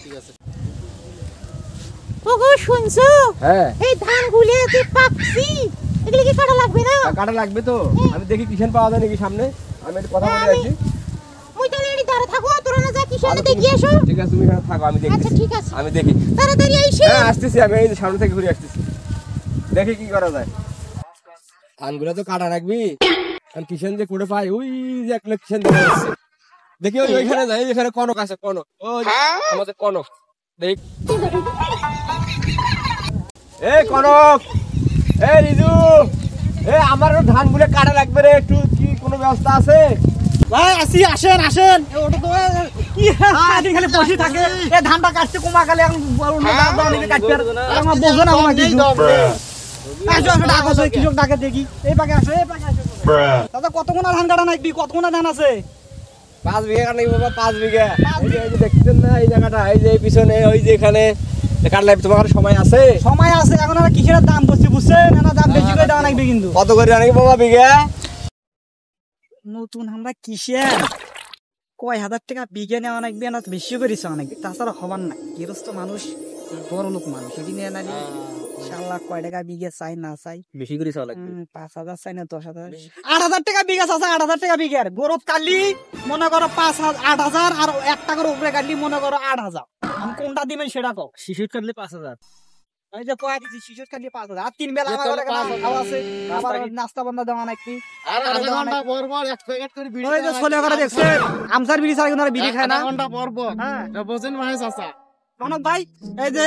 ঠিক আছে। ওগো শুনছো? হ্যাঁ এই ধানগুলো যে পাকছি, এগুলো কি কাটা লাগবে না? কাটা লাগবে তো। আমি দেখি কিষান পাওয়া যায় নাকি সামনে, আমি একটু কথা বলে আসি। ওই তাহলে এডি দাঁড়া থাকো, তোরা না যা কিষানে দেখি এসো। ঠিক আছে তুমি এখানে থাকো, আমি দেখি। আচ্ছা ঠিক আছে, আমি দেখি। তাড়াতাড়ি আইসো। হ্যাঁ আসতেছি, আমি এই সামনে থেকে ঘুরে আসতেছি, দেখি কি করা যায়। ধানগুলো তো কাটা রাখবি, আর কিষান যে করে পাই, ওই যে এক লোক কিষান দেখা যাচ্ছে। দেখি ওইখানে যাই, এখানে কনক আছে, কনক ওই আমাদের কনক। দেখ এ কনক, এ রিজু, এ আমার ধানগুলো কাটা লাগবে রে, একটু কি কোনো ব্যবস্থা আছে? ভাই আসি, আসেন আসেন। ওটা তো কি আদি খালি বসে থাকে। এই ধানটা কাটতে কমা খালি এখন অন্য দাম দাম নিয়ে কাটতে আর আমার বোঝো না আমার কিছু। আসো আসো, ডাকো তো কৃষক ডাকে দেখি। এই পাকে আসো, এই পাকে আসো। দাদা কতগুনা ধান কাটা নাকি, কতগুনা ধান আছে? 5 বিঘা কাটা নাকি বাবা, 5 বিঘা। এই যে দেখছেন না এই জায়গাটা, এই যে পিছনে ওই যে এখানে কাটলে তোমার সময় আছে? সময় আছে, এখন আর কিসের দাম বসছে বুঝছেন না, দাম বেশি করে দেওয়া লাগবে কিন্তু। কত করে নাকি বাবা বিঘা? নতুন আমরা কিসের কয় হাজার টাকা বিঘা নেওয়া লাগবে না, বেশি করে চাওয়া লাগবে, তাছাড়া হবার না। গৃহস্থ মানুষ, বড় লোক মানুষ, এটি নিয়ে না ইনশাল্লাহ কয় টাকা বিঘা চাই না চাই বেশি করে চাওয়া লাগবে। 5,000 চাই না 10,000, 8,000 টাকা বিঘা আছে, 8,000 টাকা বিঘার গরত কাটলি মনে করো 8,000, আর 1 টাকার উপরে কাটলি মনে করো 8,000। আমি কোনটা দিবেন সেটা কও। শিশুর কাটলে 5,000। এই যে কয় দিছি শিশুর কাটলি 5,000, আর 3 বেলা আমার ঘরে খাওয়া আছে, আবার নাস্তা বন্ধ দেওয়া নাকি, আর আধা ঘন্টা পর পর এক প্যাকেট করে বিড়ি। ওই যে ছোলে করে দেখছেন আমসার বিড়ি ছাড়া কিন্তু বিড়ি খায় না। আধা ঘন্টা পর পর। হ্যাঁ বোঝেন ভাই চাচা। কনক ভাই, এই যে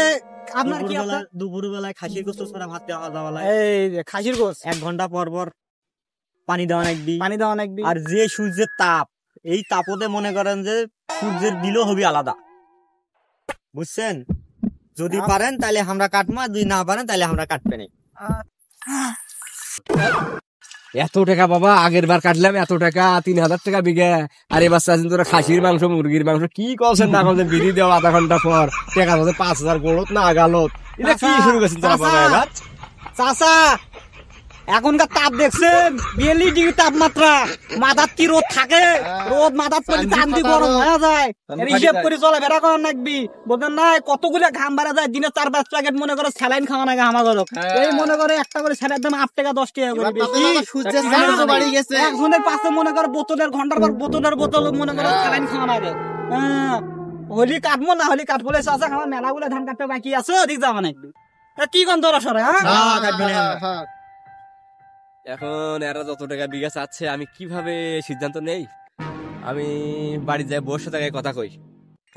আপনার কি আপনার দুপুর বেলায় খাসির গোস্ত ছাড়া ভাত দেওয়া যাওয়া লাগে। এই যে খাসির গোস 1 ঘন্টা পর পর পানি দেওয়া লাগবি। পানি দেওয়া নাকি। আর যে সূর্যের তাপ, এই তাপতে মনে করেন যে সূর্যের দিলও হবে আলাদা, বুঝছেন? যদি পারেন তাহলে আমরা কাটবো, আর যদি না পারেন তাহলে আমরা কাটবে না। এত টাকা বাবা, আগের বার কাটলাম এত টাকা, 3,000 টাকা বিঘা। আর এবার চাচ্ছেন তোরা খাসির মাংস, মুরগির মাংস, কি করছেন না করছেন? বিধি দেওয়া আধা ঘন্টা পর টাকা বলছে 5,000 গড়ত না আগালত। এটা কি শুরু করছেন তোরা বাবা এবার? চাচা এখনকার তাপ দেখছেন, 42 ডিগ্রি তাপমাত্রা, মাথার কি রোদ থাকে, রোদ মাথার পরে চান্দি গরম হয়ে যায়। এর হিসেব করে চলে বেড়া করার নাকবি, বলতেন না কতগুলো ঘাম বেড়া যায়, দিনে 4-5 প্যাকেট মনে করো স্যালাইন খাওয়া নাকি আমার ঘর। এই মনে করে একটা করে স্যালাইন দাম 8 টাকা 10 টাকা করে বেশি। সূর্যের তাপ বাড়ি গেছে। একজনের পাশে মনে করো বোতলের ঘন্টার পর বোতল মনে করো স্যালাইন খাওয়া নাকি। হলি কাটবো না হলি কাটবো, চাচা আমার মেলাগুলো ধান কাটতে বাকি আছে, ওদিক যাওয়া নাকি। কি গন্ধ রসরে? হ্যাঁ এখন এরা যত টাকা বিঘা চাচ্ছে, আমি কিভাবে সিদ্ধান্ত নেই? আমি বাড়ি যাই, বউর সাথে কথা কই,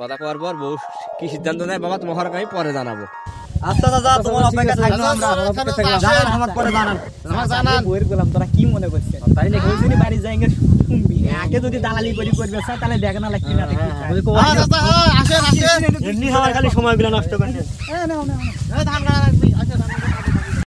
কথা কওয়ার পর বউ কি সিদ্ধান্ত নেয় বাবা তোমার আমি পরে জানাবো। আচ্ছা দাদা, তোমার অপেক্ষা থাকলো আমরা। জানান আমার পরে জানান। জানান বইয়ের গোলাম, তোরা কি মনে করছিস? তাই নাকি ওই জন্য বাড়ি যাই শুনবি, আগে যদি দালালি করে করবে তাহলে দেখ না লাগছি না। আসেন আসেন। এমনি খালি সময় গুলো নষ্ট করেন। নাও নাও ধান কাটা রাখবি। আচ্ছা ধান